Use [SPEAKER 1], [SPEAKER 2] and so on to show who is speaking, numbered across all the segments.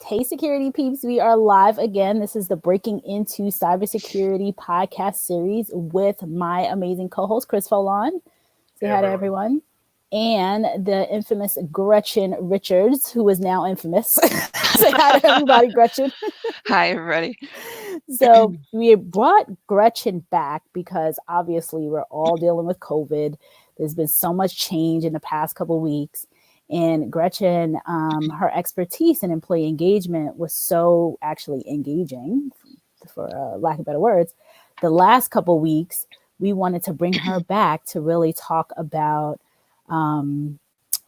[SPEAKER 1] Hey, security peeps, we are live again. This is the Breaking Into Cybersecurity podcast series with my amazing co-host, Christophe Foulon. Say hi to everyone. And the infamous Gretchen Richards, who is now infamous. Say hi to everybody, Gretchen.
[SPEAKER 2] Hi, everybody.
[SPEAKER 1] So we brought Gretchen back because obviously we're all dealing with COVID. There's been so much change in the past couple of weeks. And Gretchen, her expertise in employee engagement was so actually engaging, for lack of better words. The last couple of weeks, we wanted to bring her back to really talk about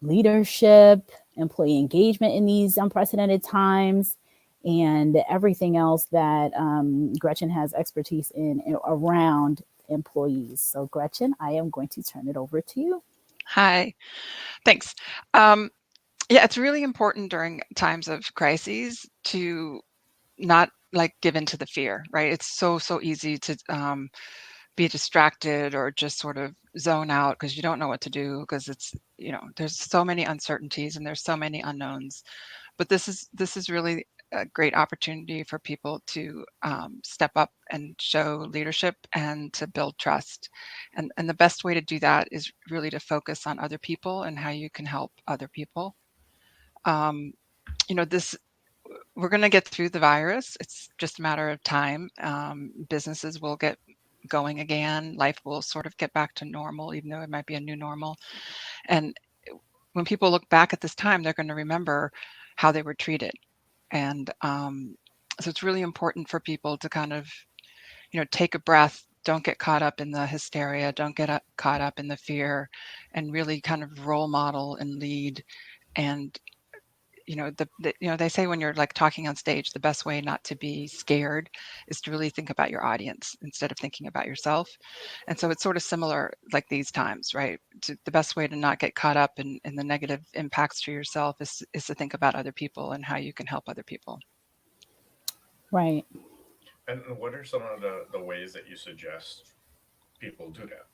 [SPEAKER 1] leadership, employee engagement in these unprecedented times, and everything else that Gretchen has expertise in around employees. So Gretchen, I am going to turn it over to you.
[SPEAKER 2] Hi, thanks. Yeah, it's really important during times of crises to not give into the fear, right? It's so easy to be distracted or just sort of zone out because you don't know what to do because it's, there's so many uncertainties and there's so many unknowns. But this is really a great opportunity for people to step up and show leadership and to build trust. And the best way to do that is really to focus on other people and how you can help other people. This we're going to get through the virus. It's just a matter of time. Businesses will get going again. Life will sort of get back to normal, even though it might be a new normal. And when people look back at this time, they're going to remember how they were treated. And so it's really important for people to kind of, take a breath. Don't get caught up in the hysteria. Don't get caught up in the fear, and really kind of role model and lead. And they say when you're talking on stage, the best way not to be scared is to really think about your audience instead of thinking about yourself. And so it's sort of similar like these times, right? The best way to not get caught up in the negative impacts to yourself is to think about other people and how you can help other people.
[SPEAKER 1] Right.
[SPEAKER 3] And what are some of the ways that you suggest people do that?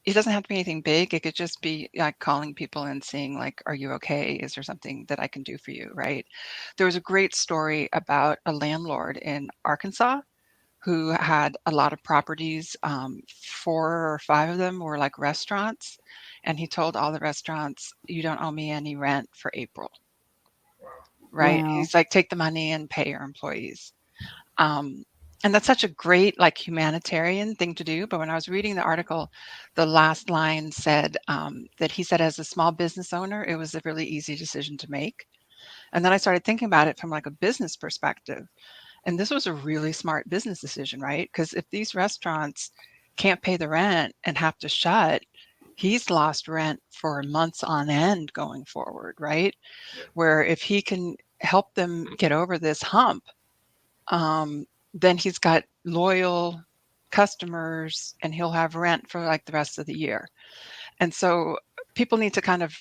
[SPEAKER 2] It doesn't have to be anything big. It could just be calling people and seeing are you okay? Is there something that I can do for you? Right. There was a great story about a landlord in Arkansas who had a lot of properties. 4 or 5 of them were restaurants. And he told all the restaurants, you don't owe me any rent for April.
[SPEAKER 3] Wow.
[SPEAKER 2] Right.
[SPEAKER 1] Wow.
[SPEAKER 2] He's like, take the money and pay your employees. And that's such a great humanitarian thing to do. But when I was reading the article, the last line said that he said as a small business owner, it was a really easy decision to make. And then I started thinking about it from a business perspective. And this was a really smart business decision, right? Because if these restaurants can't pay the rent and have to shut, he's lost rent for months on end going forward, right?
[SPEAKER 3] Yeah.
[SPEAKER 2] Where if he can help them get over this hump, then he's got loyal customers and he'll have rent for the rest of the year. And so people need to kind of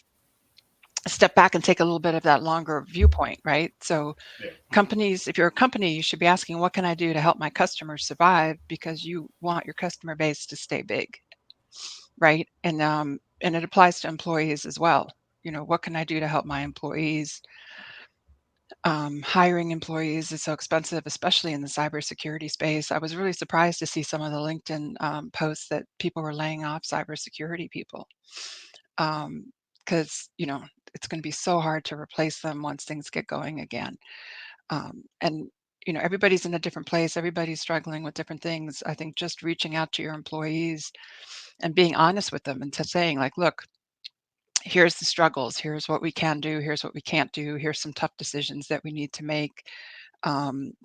[SPEAKER 2] step back and take a little bit of that longer viewpoint, right? So
[SPEAKER 3] Yeah.
[SPEAKER 2] companies, if you're a company, you should be asking, what can I do to help my customers survive? Because you want your customer base to stay big, right? And it applies to employees as well. What can I do to help my employees? Hiring employees is so expensive, especially in the cybersecurity space. I was really surprised to see some of the LinkedIn posts that people were laying off cybersecurity people because, it's going to be so hard to replace them once things get going again. And, everybody's in a different place. Everybody's struggling with different things. I think just reaching out to your employees and being honest with them and saying look, here's the struggles, here's what we can do, here's what we can't do, here's some tough decisions that we need to make.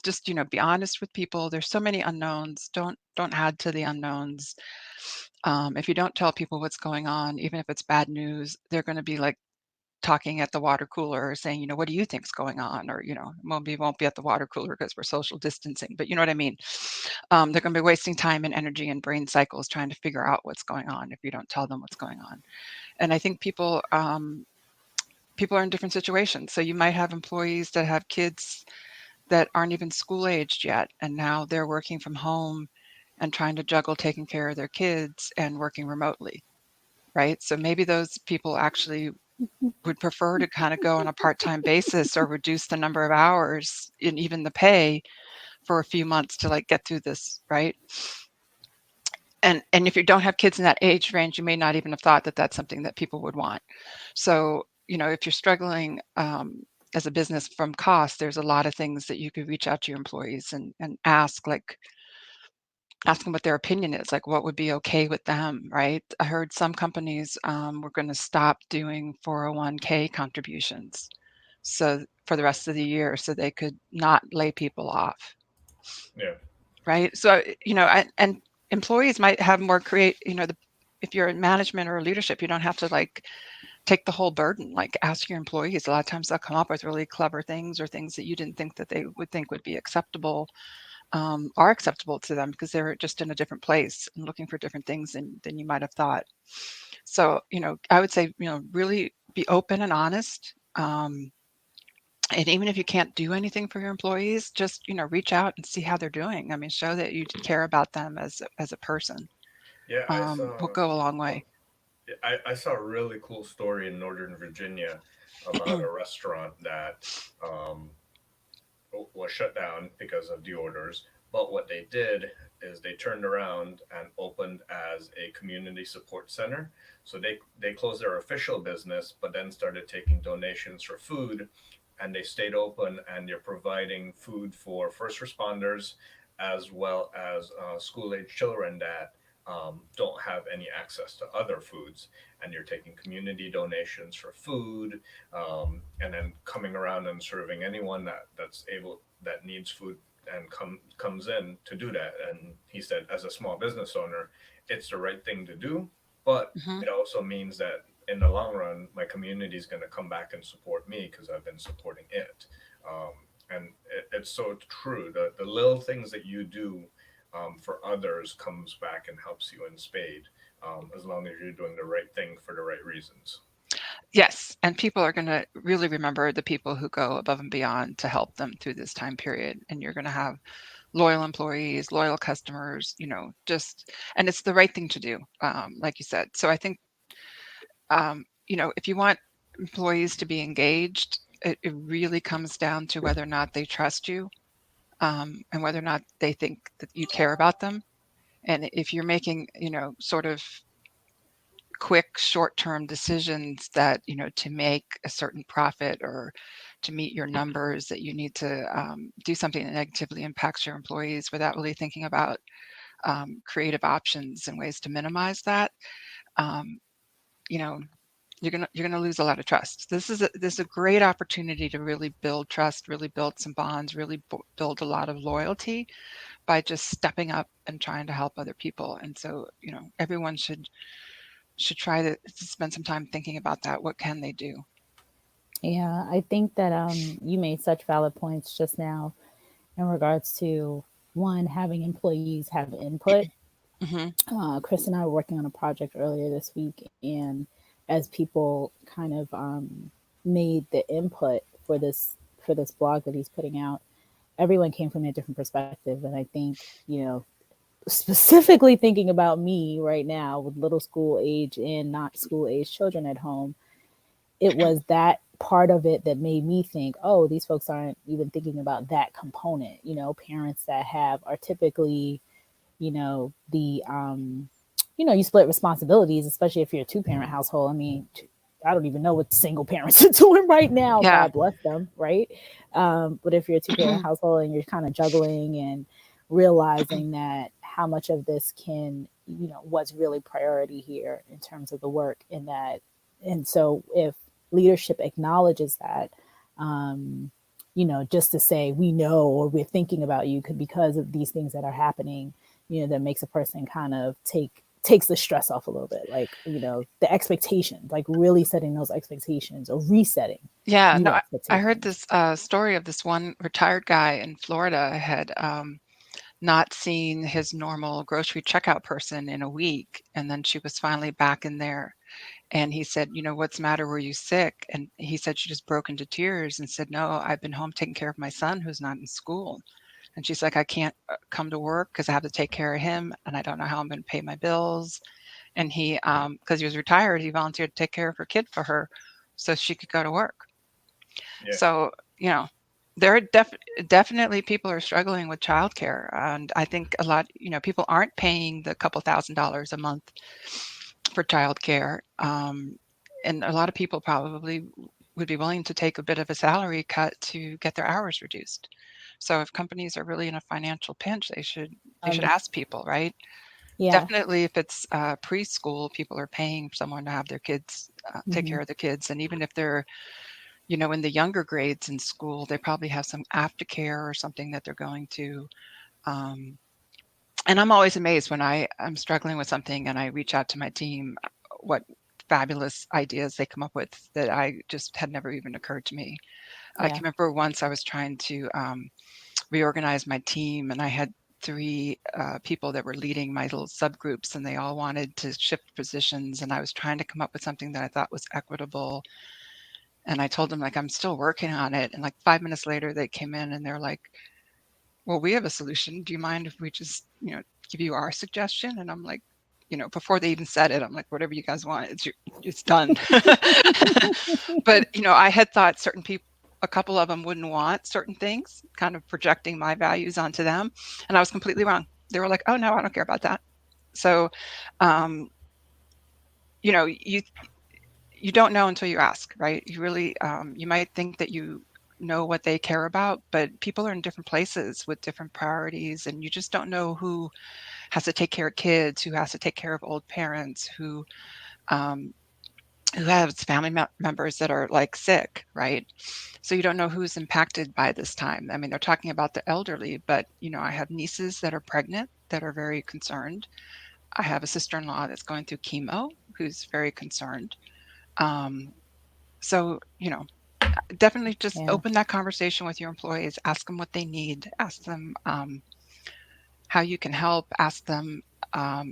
[SPEAKER 2] Just be honest with people. There's so many unknowns. Don't add to the unknowns. If you don't tell people what's going on, even if it's bad news, they're going to be talking at the water cooler saying, what do you think's going on? Or, we won't be at the water cooler because we're social distancing, but you know what I mean? They're going to be wasting time and energy and brain cycles trying to figure out what's going on if you don't tell them what's going on. And I think people are in different situations. So you might have employees that have kids that aren't even school aged yet, and now they're working from home and trying to juggle taking care of their kids and working remotely. right? So maybe those people actually would prefer to kind of go on a part-time basis or reduce the number of hours and even the pay for a few months to like get through this, right? And if you don't have kids in that age range, you may not even have thought that that's something that people would want. So, you know, if you're struggling as a business from cost, there's a lot of things that you could reach out to your employees and ask, like, ask them what their opinion is, like what would be okay with them, right? I heard some companies were going to stop doing 401k contributions so for the rest of the year so they could not lay people off.
[SPEAKER 3] Yeah.
[SPEAKER 2] Right. So, you know, and employees might have more you know, if you're in management or leadership, you don't have to like take the whole burden. Like ask your employees. A lot of times they'll come up with really clever things or things that you didn't think that they would think would be acceptable, are acceptable to them because they're just in a different place and looking for different things than you might have thought. So, you know, I would say, you know, really be open and honest. And even if you can't do anything for your employees, just, you know, reach out and see how they're doing. I mean, show that you care about them as a person.
[SPEAKER 3] Yeah,
[SPEAKER 2] Will go a long way.
[SPEAKER 3] I saw a really cool story in Northern Virginia about a restaurant that was shut down because of the orders. But what they did is they turned around and opened as a community support center. So they closed their official business, but then started taking donations for food, and they stayed open, and they're providing food for first responders as well as school age children that don't have any access to other foods, and you're taking community donations for food, and then coming around and serving anyone that's able, that needs food, and comes in to do that. And he said, as a small business owner, it's the right thing to do, but
[SPEAKER 2] Mm-hmm.
[SPEAKER 3] it also means that in the long run, my community is going to come back and support me because I've been supporting it. Um, and it's so true. The little things that you do for others comes back and helps you in spade, as long as you're doing the right thing for the right reasons.
[SPEAKER 2] Yes, and people are going to really remember the people who go above and beyond to help them through this time period. And you're going to have loyal employees, loyal customers, you know, just, and it's the right thing to do, like you said. So I think, you know, if you want employees to be engaged, it really comes down to whether or not they trust you, and whether or not they think that you care about them. And if you're making, you know, sort of quick short-term decisions that, you know, to make a certain profit or to meet your numbers, that you need to do something that negatively impacts your employees without really thinking about creative options and ways to minimize that, um, you know, you're gonna lose a lot of trust. This is a great opportunity to really build trust, really build some bonds, really build a lot of loyalty by just stepping up and trying to help other people. And so, you know, everyone should try to spend some time thinking about that. What can they do?
[SPEAKER 1] Yeah, I think that you made such valid points just now in regards to one, having employees have input.
[SPEAKER 2] Mm-hmm.
[SPEAKER 1] Chris and I were working on a project earlier this week, and as people kind of made the input for this blog that he's putting out, everyone came from a different perspective, and I think, you know, specifically thinking about me right now with little school age and not school age children at home, it was that part of it that made me think, oh, these folks aren't even thinking about that component. You know, parents that have are typically, you know, you know, you split responsibilities, especially if you're a two-parent household. I mean, I don't even know what single parents are doing right now.
[SPEAKER 2] Yeah.
[SPEAKER 1] God bless them, right? But if you're a two-parent household and you're kind of juggling and realizing that how much of this can, you know, what's really priority here in terms of the work, and that, and so if leadership acknowledges that, you know, just to say we know or we're thinking about you because of these things that are happening, you know, that makes a person kind of takes the stress off a little bit, like, you know, the expectations, like really setting those expectations or resetting.
[SPEAKER 2] Yeah, no, I heard this story of this one retired guy in Florida had not seen his normal grocery checkout person in a week, and then she was finally back in there. And he said, you know, what's the matter? Were you sick? And he said she just broke into tears and said, no, I've been home taking care of my son who's not in school. And she's like, I can't come to work because I have to take care of him, and I don't know how I'm going to pay my bills. And he, because he was retired, he volunteered to take care of her kid for her so she could go to work.
[SPEAKER 3] Yeah.
[SPEAKER 2] So, there are definitely people are struggling with childcare. And I think a lot, people aren't paying the couple $1,000s a month for childcare. And a lot of people probably would be willing to take a bit of a salary cut to get their hours reduced. So if companies are really in a financial pinch, they should ask people, right?
[SPEAKER 1] Yeah.
[SPEAKER 2] Definitely, if it's preschool, people are paying someone to have their kids take care of the kids, and even if they're in the younger grades in school, they probably have some aftercare or something that they're going to. Um, and I'm always amazed when I'm struggling with something and I reach out to my team, what fabulous ideas they come up with that I just had never even occurred to me. I
[SPEAKER 1] Yeah.
[SPEAKER 2] can remember once I was trying to reorganize my team, and I had three people that were leading my little subgroups, and they all wanted to shift positions, and I was trying to come up with something that I thought was equitable. And I told them, like, I'm still working on it. And like 5 minutes later, they came in and they're like, well, we have a solution. Do you mind if we just, give you our suggestion? And I'm like, before they even said it, I'm like, whatever you guys want, it's done. But, I had thought certain people, a couple of them wouldn't want certain things, kind of projecting my values onto them. And I was completely wrong. They were like, oh, no, I don't care about that. So, you don't know until you ask, right? You really, you might think that you know what they care about, but people are in different places with different priorities, and you just don't know who has to take care of kids, who has to take care of old parents, who has family members that are like sick, right? So you don't know who's impacted by this time. I mean, they're talking about the elderly, but I have nieces that are pregnant that are very concerned. I have a sister-in-law that's going through chemo who's very concerned. So, definitely just
[SPEAKER 1] Yeah.
[SPEAKER 2] open that conversation with your employees, ask them what they need, ask them how you can help, ask them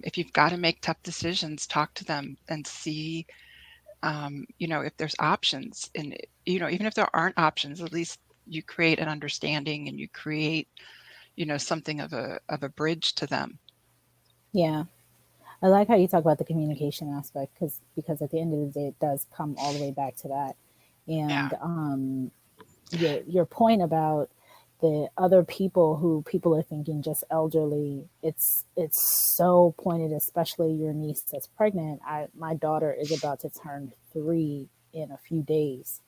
[SPEAKER 2] if you've got to make tough decisions, talk to them and see, if there's options. And, even if there aren't options, at least you create an understanding and you create, something of a bridge to them.
[SPEAKER 1] Yeah. I like how you talk about the communication aspect because at the end of the day, it does come all the way back to that.
[SPEAKER 2] Yeah.
[SPEAKER 1] And your point about the other people who people are thinking just elderly, it's so pointed, especially your niece that's pregnant. My daughter is about to turn 3 in a few days,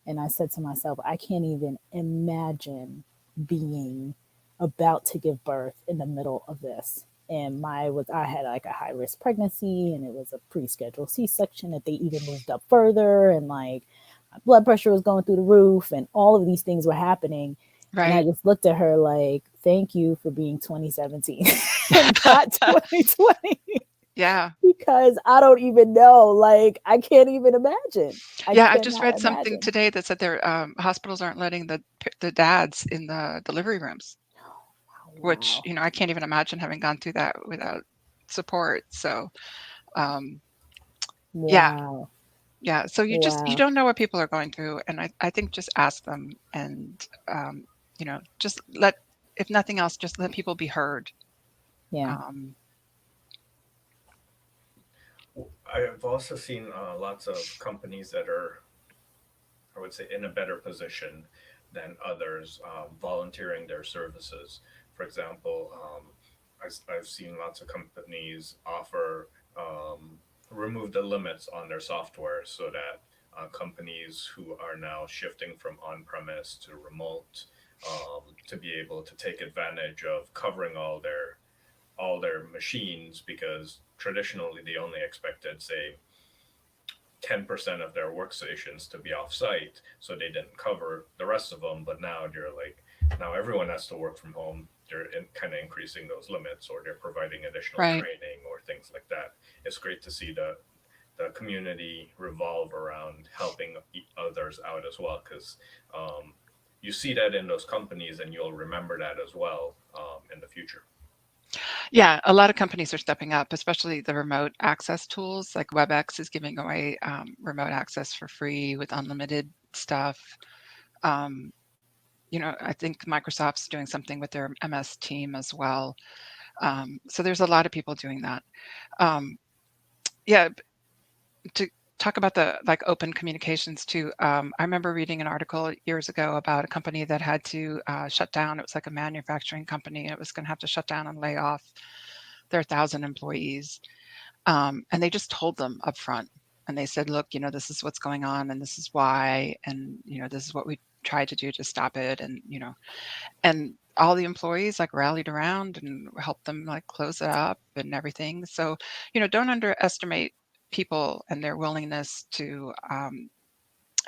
[SPEAKER 1] and I said to myself, I can't even imagine being about to give birth in the middle of this. And I had like a high risk pregnancy, and it was a pre-scheduled C-section that they even moved up further, and like my blood pressure was going through the roof, and all of these things were happening. And I
[SPEAKER 2] Right.
[SPEAKER 1] just looked at her like, thank you for being 2017 and not 2020.
[SPEAKER 2] Yeah.
[SPEAKER 1] Because I don't even know. Like, I can't even imagine. I
[SPEAKER 2] Yeah. I just
[SPEAKER 1] cannot
[SPEAKER 2] read something
[SPEAKER 1] imagine.
[SPEAKER 2] today that said their hospitals aren't letting the dads in the delivery rooms, which,
[SPEAKER 1] Wow.
[SPEAKER 2] I can't even imagine having gone through that without support. So, um, yeah,
[SPEAKER 1] Wow.
[SPEAKER 2] yeah. So you
[SPEAKER 1] Wow.
[SPEAKER 2] don't know what people are going through. And I think just ask them and, just if nothing else, just let people be heard.
[SPEAKER 1] Yeah.
[SPEAKER 2] Um,
[SPEAKER 3] I've also seen lots of companies that are, I would say, in a better position than others, volunteering their services. For example, I've seen lots of companies offer remove the limits on their software so that companies who are now shifting from on-premise to remote to be able to take advantage of covering all their machines, because traditionally they only expected, say, 10% of their workstations to be off site, so they didn't cover the rest of them. But now they're like, now everyone has to work from home. They're kind of increasing those limits, or they're providing additional
[SPEAKER 2] right.
[SPEAKER 3] training or things like that. It's great to see the community revolve around helping others out as well, because you see that in those companies, and you'll remember that as well in the future.
[SPEAKER 2] Yeah, a lot of companies are stepping up, especially the remote access tools. Like WebEx is giving away remote access for free with unlimited stuff. Um, I think Microsoft's doing something with their MS team as well. So there's a lot of people doing that. Um, Yeah, to talk about the like open communications too. I remember reading an article years ago about a company that had to shut down. It was like a manufacturing company. It was going to have to shut down and lay off their 1,000 employees. And they just told them up front. And they said, look, this is what's going on and this is why. And, this is what we tried to do to stop it. And all the employees like rallied around and helped them like close it up and everything. So, don't underestimate people and their willingness to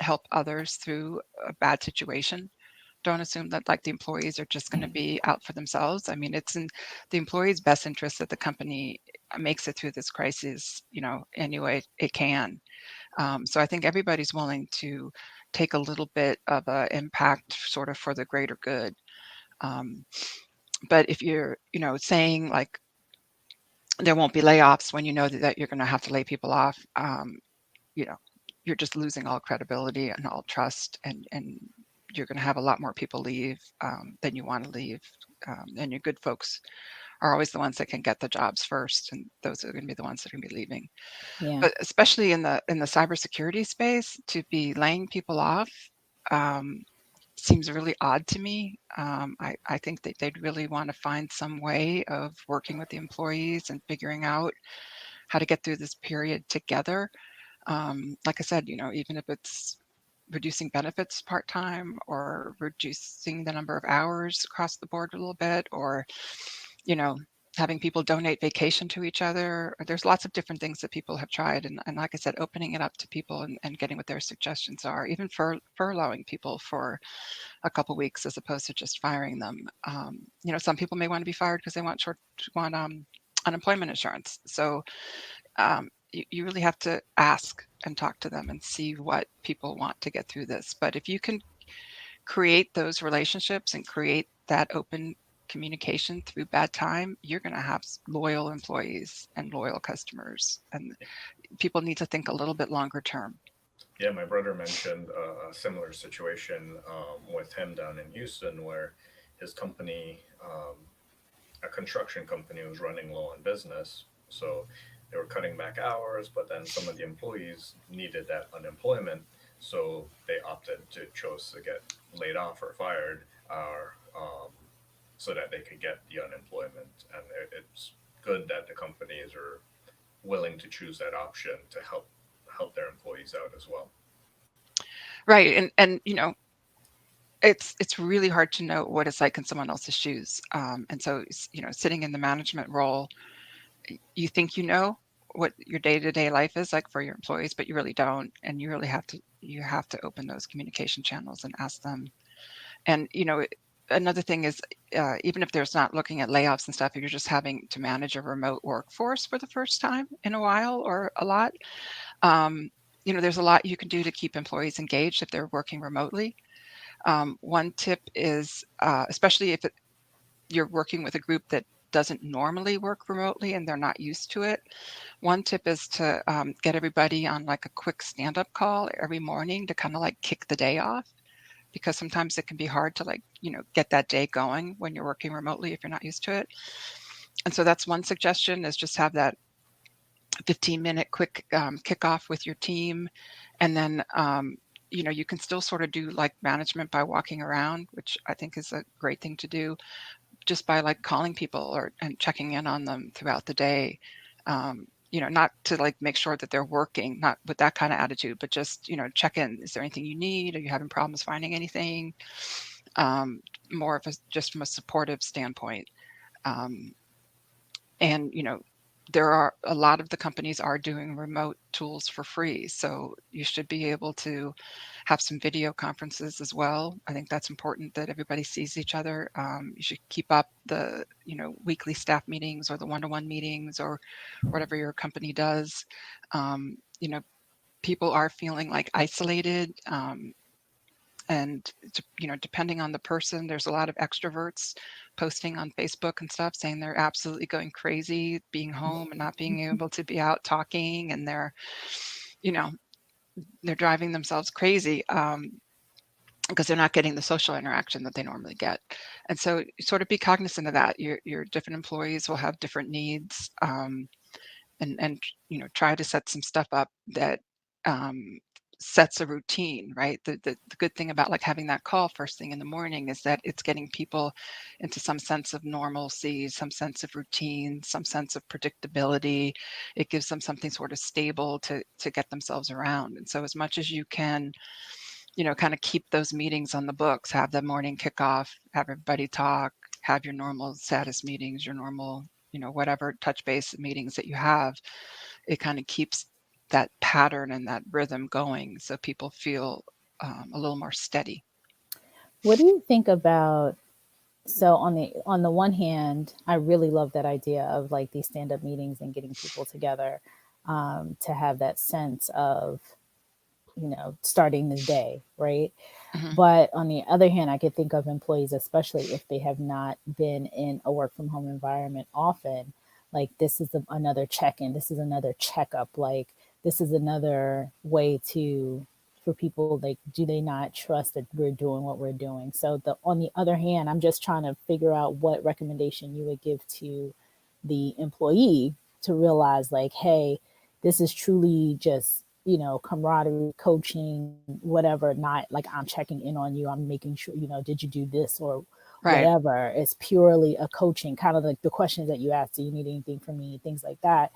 [SPEAKER 2] help others through a bad situation. Don't assume that like the employees are just going to be out for themselves. I mean, it's in the employees' best interest that the company makes it through this crisis, any way it can. So I think everybody's willing to take a little bit of an impact sort of for the greater good. But if you're, saying like there won't be layoffs when you know that you're going to have to lay people off, you know, you're just losing all credibility and all trust, and you're going to have a lot more people leave than you want to leave. And your good folks are always the ones that can get the jobs first, and those are going to be the ones that are going to be leaving.
[SPEAKER 1] Yeah.
[SPEAKER 2] But especially in the cybersecurity space, to be laying people off seems really odd to me. I think that they'd really want to find some way of working with the employees and figuring out how to get through this period together. Like I said, even if it's reducing benefits part-time or reducing the number of hours across the board a little bit, or, you know, having people donate vacation to each other. There's lots of different things that people have tried. And like I said, opening it up to people and getting what their suggestions are, even furloughing people for a couple weeks as opposed to just firing them. Some people may want to be fired because they want unemployment insurance. So you really have to ask and talk to them and see what people want to get through this. But if you can create those relationships and create that open communication through bad time, you're going to have loyal employees and loyal customers. And people need to think a little bit longer term.
[SPEAKER 3] Yeah, my brother mentioned a similar situation with him down in Houston, where his company, a construction company, was running low on business. So they were cutting back hours, but then some of the employees needed that unemployment. So they opted to chose to get laid off or fired, or so that they could get the unemployment. And it's good that the companies are willing to choose that option to help their employees out as well.
[SPEAKER 2] Right. And it's really hard to know what it's like in someone else's shoes. And so, sitting in the management role, you think what your day-to-day life is like for your employees, but you really don't. And you have to open those communication channels and ask them. And, another thing is, even if there's not looking at layoffs and stuff, if you're just having to manage a remote workforce for the first time in a while or a lot, there's a lot you can do to keep employees engaged if they're working remotely. One tip is, especially if you're working with a group that doesn't normally work remotely and they're not used to it. One tip is to get everybody on like a quick stand-up call every morning to kind of like kick the day off, because sometimes it can be hard to get that day going when you're working remotely if you're not used to it. And so that's one suggestion, is just have that 15-minute quick kickoff with your team. And then you can still sort of do like management by walking around, which I think is a great thing to do, just by like calling people and checking in on them throughout the day. Not to like make sure that they're working, not with that kind of attitude, but just, check in. Is there anything you need? Are you having problems finding anything? More of just from a supportive standpoint. And, there are a lot of the companies are doing remote tools for free. So you should be able to have some video conferences as well. I think that's important, that everybody sees each other. You should keep up the, weekly staff meetings or the one-to-one meetings or whatever your company does. People are feeling like isolated. And depending on the person, there's a lot of extroverts posting on Facebook and stuff saying they're absolutely going crazy being home and not being able to be out talking, and you know they're driving themselves crazy because they're not getting the social interaction that they normally get. And so sort of be cognizant of that. Your different employees will have different needs, and try to set some stuff up that sets a routine, right? The good thing about like having that call first thing in the morning is that it's getting people into some sense of normalcy, some sense of routine, some sense of predictability. It gives them something sort of stable to get themselves around. And so as much as you can, kind of keep those meetings on the books, have the morning kickoff, have everybody talk, have your normal status meetings, your normal, whatever touch base meetings that you have, it kind of keeps that pattern and that rhythm going so people feel a little more steady.
[SPEAKER 1] What do you think about, so on the one hand, I really love that idea of like these stand-up meetings and getting people together, to have that sense of, starting the day, right?
[SPEAKER 2] Mm-hmm.
[SPEAKER 1] But on the other hand, I could think of employees, especially if they have not been in a work from home environment often, like this is another check-in, this is another checkup, like this is another way to, for people, like, do they not trust that we're doing what we're doing? So on the other hand, I'm just trying to figure out what recommendation you would give to the employee to realize like, hey, this is truly just, camaraderie, coaching, whatever, not like I'm checking in on you, I'm making sure, did you do this or
[SPEAKER 2] Right.
[SPEAKER 1] whatever. It's purely a coaching, kind of like the questions that you ask, do you need anything from me, things like that.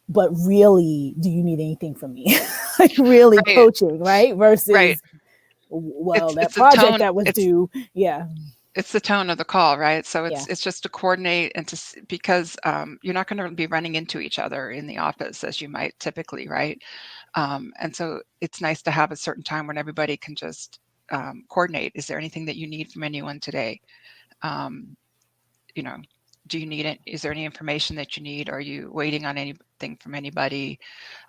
[SPEAKER 1] But really, do you need anything from me? Like really
[SPEAKER 2] Right.
[SPEAKER 1] coaching, right? Versus,
[SPEAKER 2] Right.
[SPEAKER 1] well, that
[SPEAKER 2] It's a
[SPEAKER 1] project
[SPEAKER 2] tone.
[SPEAKER 1] that was due. Yeah.
[SPEAKER 2] It's the tone of the call, right? So
[SPEAKER 1] Yeah.
[SPEAKER 2] it's just to coordinate and because you're not going to be running into each other in the office as you might typically, right? And so it's nice to have a certain time when everybody can just coordinate. Is there anything that you need from anyone today? Um, you know, do you need it? Is there any information that you need? Are you waiting on anything from anybody?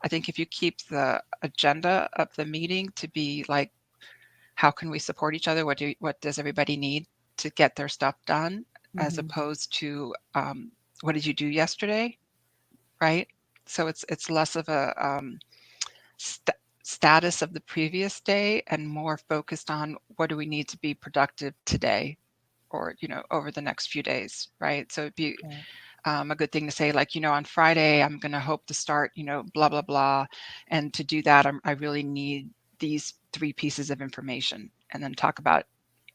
[SPEAKER 2] I think if you keep the agenda of the meeting to be like, how can we support each other? What does everybody need to get their stuff done, as
[SPEAKER 1] Mm-hmm.
[SPEAKER 2] opposed to what did you do yesterday, right? So it's less of a status of the previous day and more focused on what do we need to be productive today, or over the next few days, right? So it'd be
[SPEAKER 1] Right.
[SPEAKER 2] a good thing to say, like, on Friday, I'm going to hope to start, blah, blah, blah. And to do that, I really need these 3 pieces of information, and then talk about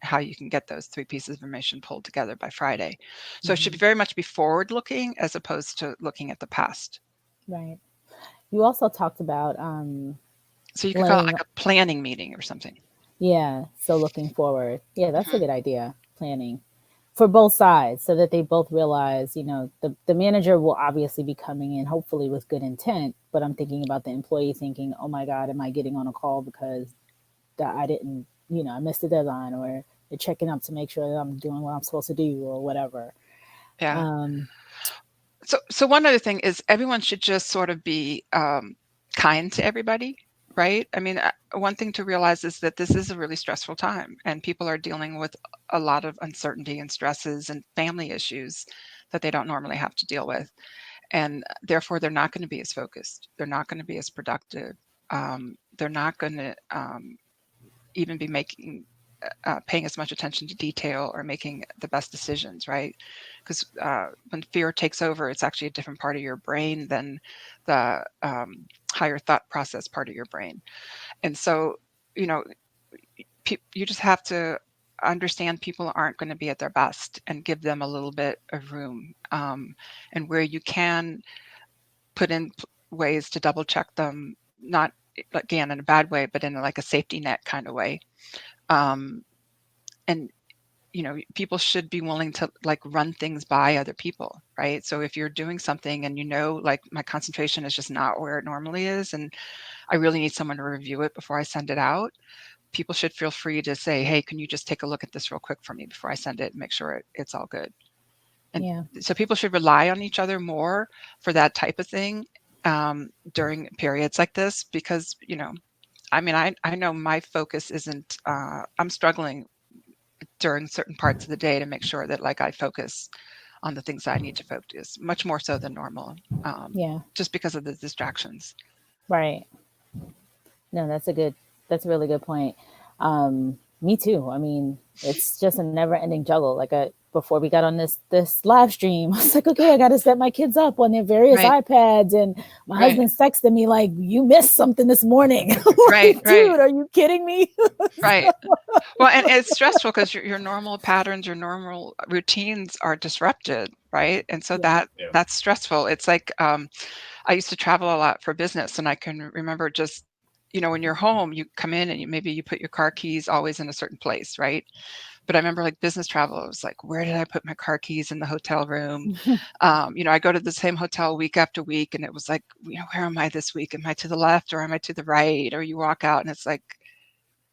[SPEAKER 2] how you can get those 3 pieces of information pulled together by Friday. So it should
[SPEAKER 1] Mm-hmm.
[SPEAKER 2] very much be forward looking as opposed to looking at the past.
[SPEAKER 1] Right. You also talked about
[SPEAKER 2] So you could call it
[SPEAKER 1] laying,
[SPEAKER 2] like a planning meeting or something.
[SPEAKER 1] yeah. So looking forward. Yeah, that's a
[SPEAKER 2] Hmm.
[SPEAKER 1] good idea. Planning for both sides so that they both realize, the manager will obviously be coming in hopefully with good intent, but I'm thinking about the employee thinking, oh my God, am I getting on a call because I didn't, I missed the deadline, or they're checking up to make sure that I'm doing what I'm supposed to do or whatever.
[SPEAKER 2] Yeah.
[SPEAKER 1] Um,
[SPEAKER 2] So one other thing is everyone should just sort of be kind to everybody, right? I mean, one thing to realize is that this is a really stressful time, and people are dealing with a lot of uncertainty and stresses and family issues that they don't normally have to deal with, and therefore they're not going to be as focused. They're not going to be as productive. They're not going to even be paying as much attention to detail or making the best decisions, right? Because when fear takes over, it's actually a different part of your brain than the higher thought process part of your brain. And so, you know, you just have to understand people aren't going to be at their best, and give them a little bit of room. And where you can put in ways to double check them, not again in a bad way, but in like a safety net kind of way. Um, and people should be willing to like run things by other people, right? So if you're doing something and like my concentration is just not where it normally is, and I really need someone to review it before I send it out, people should feel free to say, hey, can you just take a look at this real quick for me before I send it and make sure it's all good. And
[SPEAKER 1] yeah.
[SPEAKER 2] so people should rely on each other more for that type of thing during periods like this, because I mean, I know my focus isn't I'm struggling during certain parts of the day to make sure that like I focus on the things I need to focus much more so than normal,
[SPEAKER 1] Yeah.
[SPEAKER 2] just because of the distractions.
[SPEAKER 1] Right. No, that's a really good point. Me too. I mean, it's just a never ending juggle. Like before we got on this live stream. I was like, okay, I got to set my kids up on their various iPads, and my husband's texting me like, you missed something this morning. Like, dude, are you kidding me?
[SPEAKER 2] Right. Well, and it's stressful because your normal patterns, your normal routines are disrupted, right? And so that's stressful. It's like I used to travel a lot for business, and I can remember just, when you're home, you come in and maybe you put your car keys always in a certain place, right? But I remember like business travel, it was like, where did I put my car keys in the hotel room? I go to the same hotel week after week, and it was like, where am I this week? Am I to the left or am I to the right? Or you walk out and it's like,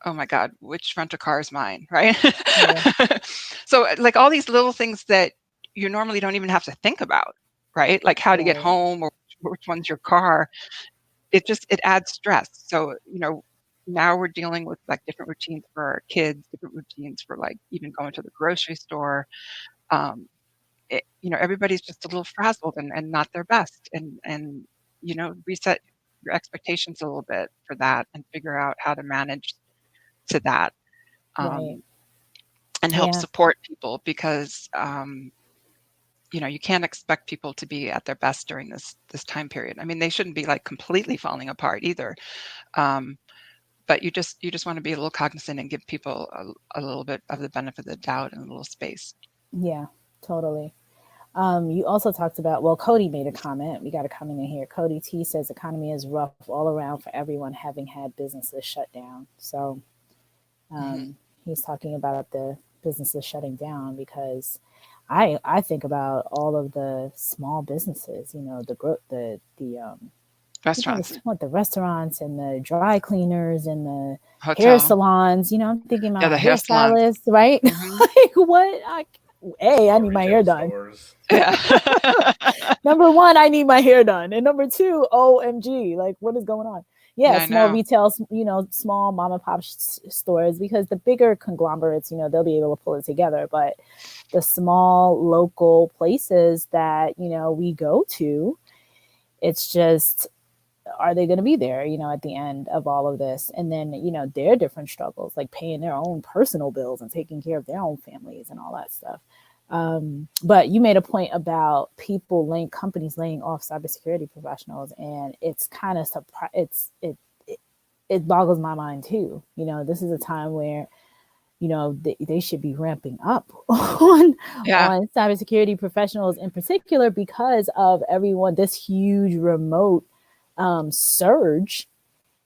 [SPEAKER 2] oh my God, which rental car is mine, right? Yeah. So like all these little things that you normally don't even have to think about, right? Like how to get home or which one's your car. It adds stress. So, now we're dealing with like different routines for our kids, different routines for like even going to the grocery store. Everybody's just a little frazzled and not their best, and reset your expectations a little bit for that and figure out how to manage to that, and help support people, because you can't expect people to be at their best during this time period. I mean, they shouldn't be like completely falling apart either. But you just want to be a little cognizant and give people a little bit of the benefit of the doubt and a little space.
[SPEAKER 1] Yeah, totally. You also talked about, Cody made a comment. We got a comment in here. Cody T says economy is rough all around for everyone having had businesses shut down. So he's talking about the businesses shutting down, because I think about all of the small businesses, the
[SPEAKER 2] restaurants,
[SPEAKER 1] the restaurants and the dry cleaners and the hair salons. I'm thinking about
[SPEAKER 2] the hair
[SPEAKER 1] stylists, right? Like what? I need my hair done.
[SPEAKER 2] Yeah.
[SPEAKER 1] Number one, I need my hair done, and number two, OMG, like what is going on? Yeah, small retail, small mom and pop stores, because the bigger conglomerates, they'll be able to pull it together. But the small local places that, we go to, it's just, are they going to be there, at the end of all of this? And then, their different struggles, like paying their own personal bills and taking care of their own families and all that stuff. But you made a point about companies laying off cybersecurity professionals, and it's kind of it boggles my mind too. This is a time where, they should be ramping up on cybersecurity professionals in particular, because of this huge remote surge.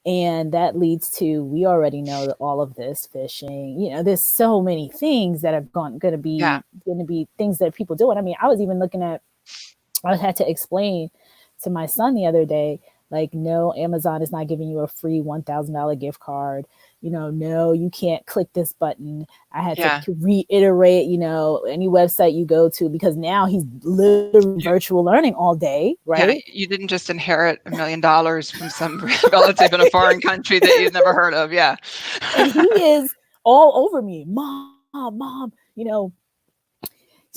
[SPEAKER 1] And that leads to, we already know that all of this phishing, there's so many things that are going to be things that people do. And I mean, I was even looking at, I had to explain to my son the other day, like, no, Amazon is not giving you a free $1,000 gift card. No, you can't click this button. I had to reiterate, any website you go to, because now he's literally virtual learning all day, right?
[SPEAKER 2] Yeah, you didn't just inherit $1 million from some relative in a foreign country that you've never heard of. Yeah.
[SPEAKER 1] And he is all over me. Mom,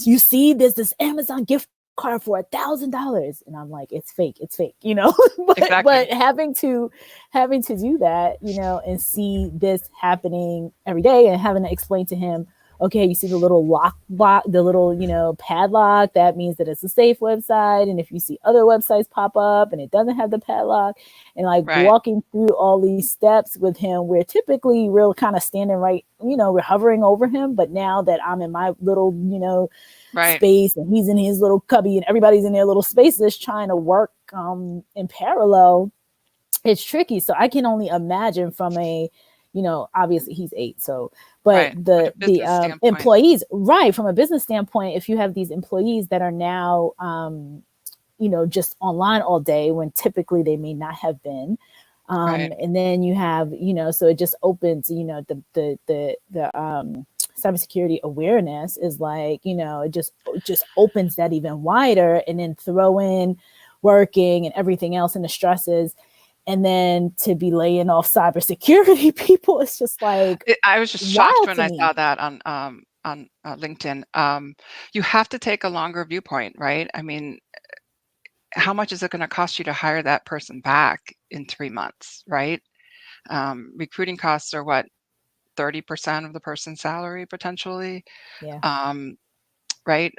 [SPEAKER 1] you see, there's this Amazon gift card for $1,000, and I'm like, it's fake, but,
[SPEAKER 2] exactly.
[SPEAKER 1] But having to do that, and see this happening every day, and having to explain to him, okay, you see the little the little, padlock, that means that it's a safe website. And if you see other websites pop up and it doesn't have the padlock, and like walking through all these steps with him, where typically we're kind of standing right, we're hovering over him. But now that I'm in my little, space, and he's in his little cubby, and everybody's in their little spaces trying to work in parallel, it's tricky. So I can only imagine from a, obviously he's 8, so, but the employees, from a business standpoint, if you have these employees that are now, just online all day, when typically they may not have been, and then you have, so it just opens, the cybersecurity awareness is like, it just opens that even wider, and then throw in working and everything else and the stresses. And then to be laying off cybersecurity people, it's just like,
[SPEAKER 2] I was just shocked when I saw that on LinkedIn. You have to take a longer viewpoint, right? I mean, how much is it going to cost you to hire that person back in 3 months, right? Recruiting costs are what, 30% of the person's salary potentially.
[SPEAKER 1] Yeah.
[SPEAKER 2] right?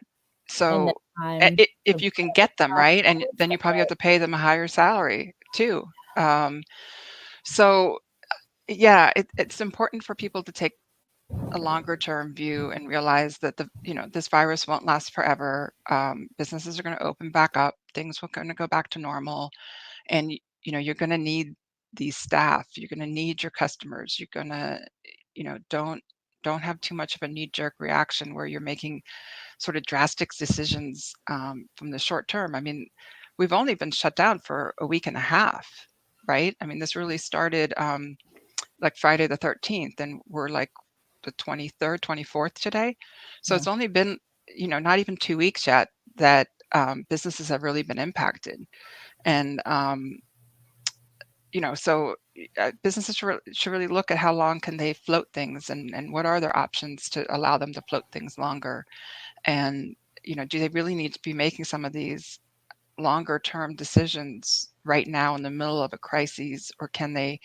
[SPEAKER 1] And the
[SPEAKER 2] So
[SPEAKER 1] time
[SPEAKER 2] if
[SPEAKER 1] to
[SPEAKER 2] you can get them, right, and then you probably have
[SPEAKER 1] right.
[SPEAKER 2] to pay them a higher salary too. So yeah, it's important for people to take a longer term view and realize that this virus won't last forever. Businesses are going to open back up, things are going to go back to normal, and you're going to need these staff, you're going to need your customers, you're going to, don't have too much of a knee jerk reaction where you're making sort of drastic decisions from the short term. I mean, we've only been shut down for a week and a half, right? I mean, this really started like Friday the 13th, and we're like the 23rd, 24th today. So it's only been, not even 2 weeks yet that businesses have really been impacted. And, so businesses should really look at how long can they float things, and what are their options to allow them to float things longer. And, do they really need to be making some of these longer term decisions right now in the middle of a crisis, or can they,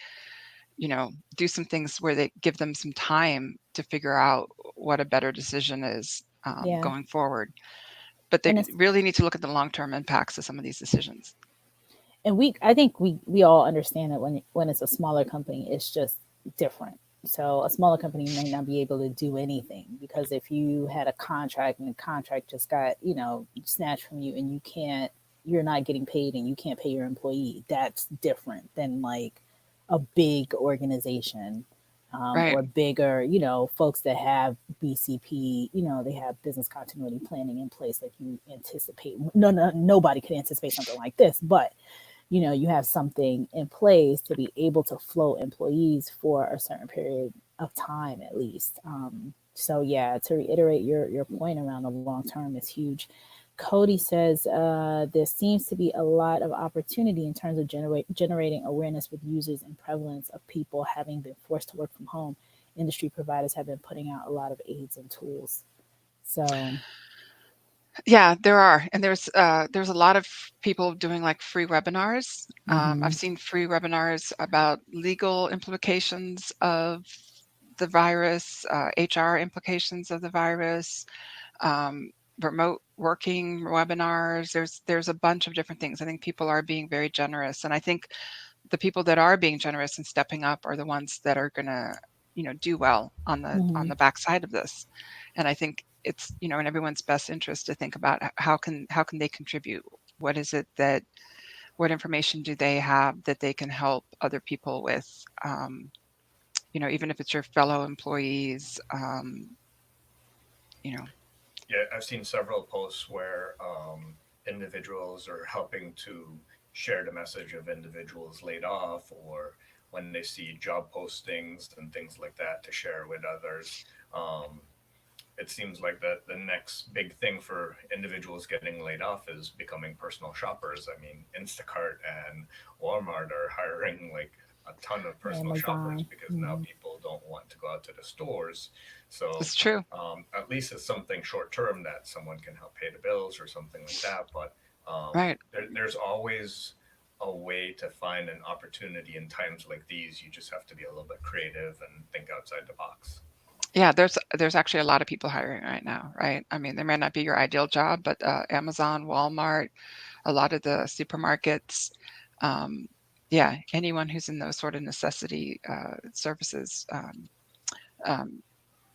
[SPEAKER 2] do some things where they give them some time to figure out what a better decision is
[SPEAKER 1] Yeah.
[SPEAKER 2] going forward. But they
[SPEAKER 1] And it's
[SPEAKER 2] really need to look at the long-term impacts of some of these decisions.
[SPEAKER 1] and I think we all understand that when it's a smaller company, it's just different. So a smaller company may not be able to do anything, because if you had a contract and the contract just got, snatched from you, and you're not getting paid and you can't pay your employee, that's different than like a big organization,
[SPEAKER 2] Right.
[SPEAKER 1] or bigger, folks that have BCP, they have business continuity planning in place. Like, you anticipate, nobody could anticipate something like this, but you have something in place to be able to float employees for a certain period of time at least. So yeah, to reiterate your point around the long term is huge. Cody says there seems to be a lot of opportunity in terms of generating awareness with users and prevalence of people having been forced to work from home. Industry providers have been putting out a lot of aids and tools. So
[SPEAKER 2] Yeah, there are, and there's a lot of people doing like free webinars. I've
[SPEAKER 1] mhm.
[SPEAKER 2] seen free webinars about legal implications of the virus, HR implications of the virus, um, remote working webinars. There's a bunch of different things. I think people are being very generous, and I think the people that are being generous and stepping up are the ones that are going to, do well on
[SPEAKER 1] Mhm.
[SPEAKER 2] the backside of this. And I think it's, in everyone's best interest to think about how can they contribute. What is it that what information do they have that they can help other people with? Even if it's your fellow employees, you know.
[SPEAKER 3] Yeah, I've seen several posts where individuals are helping to share the message of individuals laid off, or when they see job postings and things like that, to share with others. Um, it seems like the next big thing for individuals getting laid off is becoming personal shoppers. I mean, Instacart and Walmart are hiring like a ton of personal shoppers
[SPEAKER 1] Amazon.
[SPEAKER 3] because now
[SPEAKER 1] Mhm.
[SPEAKER 3] people don't want to go out to the stores. So
[SPEAKER 2] It's true.
[SPEAKER 3] at least it's something short term that someone can help pay the bills or something like that. But
[SPEAKER 2] Right.
[SPEAKER 3] there's always a way to find an opportunity in times like these. You just have to be a little bit creative and think outside the box.
[SPEAKER 2] Yeah, there's actually a lot of people hiring right now, right? I mean, there may not be your ideal job, but Amazon, Walmart, a lot of the supermarkets, um, yeah, anyone who's in those sort of necessity services, um,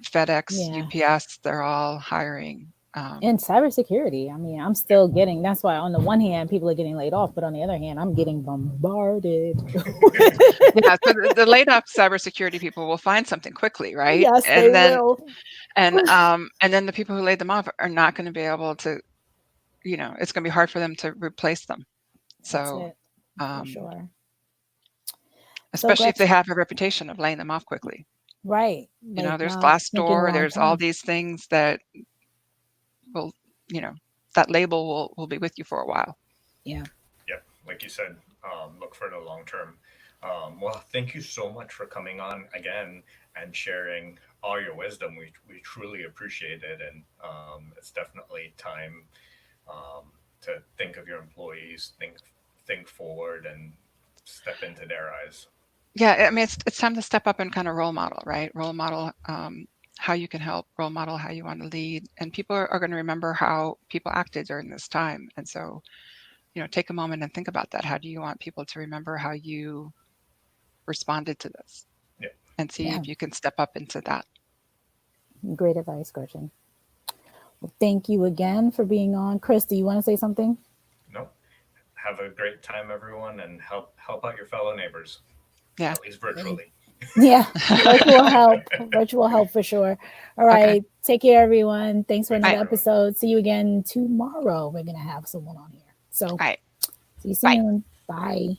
[SPEAKER 2] FedEx,
[SPEAKER 1] Yeah.
[SPEAKER 2] UPS, they're all hiring.
[SPEAKER 1] And cybersecurity. I mean, I'm
[SPEAKER 3] Yeah.
[SPEAKER 1] still getting, that's why on the one hand, people are getting laid off, but on the other hand, I'm getting bombarded.
[SPEAKER 2] Yeah, so the laid off cybersecurity people will find something quickly, right?
[SPEAKER 1] Yes, they will.
[SPEAKER 2] And then the people who laid them off are not going to be able to, it's going to be hard for them to replace them.
[SPEAKER 1] That's
[SPEAKER 2] So,
[SPEAKER 1] it, for
[SPEAKER 2] um,
[SPEAKER 1] sure. So,
[SPEAKER 2] especially if they
[SPEAKER 1] Gretchen,
[SPEAKER 2] have a reputation of laying them off quickly.
[SPEAKER 1] right. Like,
[SPEAKER 2] There's
[SPEAKER 1] not thinking
[SPEAKER 2] Glassdoor,
[SPEAKER 1] long
[SPEAKER 2] there's all
[SPEAKER 1] term.
[SPEAKER 2] these things that will, you know, that label will be with you for a while.
[SPEAKER 1] Yeah.
[SPEAKER 3] Yep, like you said, look for the long term. Well, thank you so much for coming on again and sharing all your wisdom. We truly appreciate it, and it's definitely time um, to think of your employees, think forward, and step into their eyes.
[SPEAKER 2] Yeah, I mean, it's time to step up and kind of role model, right? Role model how you can help, role model how you want to lead. And people are going to remember how people acted during this time. And so, take a moment and think about that. How do you want people to remember how you responded to this?
[SPEAKER 3] Yeah.
[SPEAKER 2] And see if you can step up into that.
[SPEAKER 1] Great advice, Gretchen. Well, thank you again for being on. Chris, do you want to say something?
[SPEAKER 3] No. Have a great time, everyone, and help out your fellow neighbors.
[SPEAKER 2] Yeah.
[SPEAKER 3] At least virtually.
[SPEAKER 1] Yeah, virtual help for sure. All right, take care, everyone. Thanks for another episode. See you again tomorrow. We're gonna have someone on here. So, see you soon. Bye.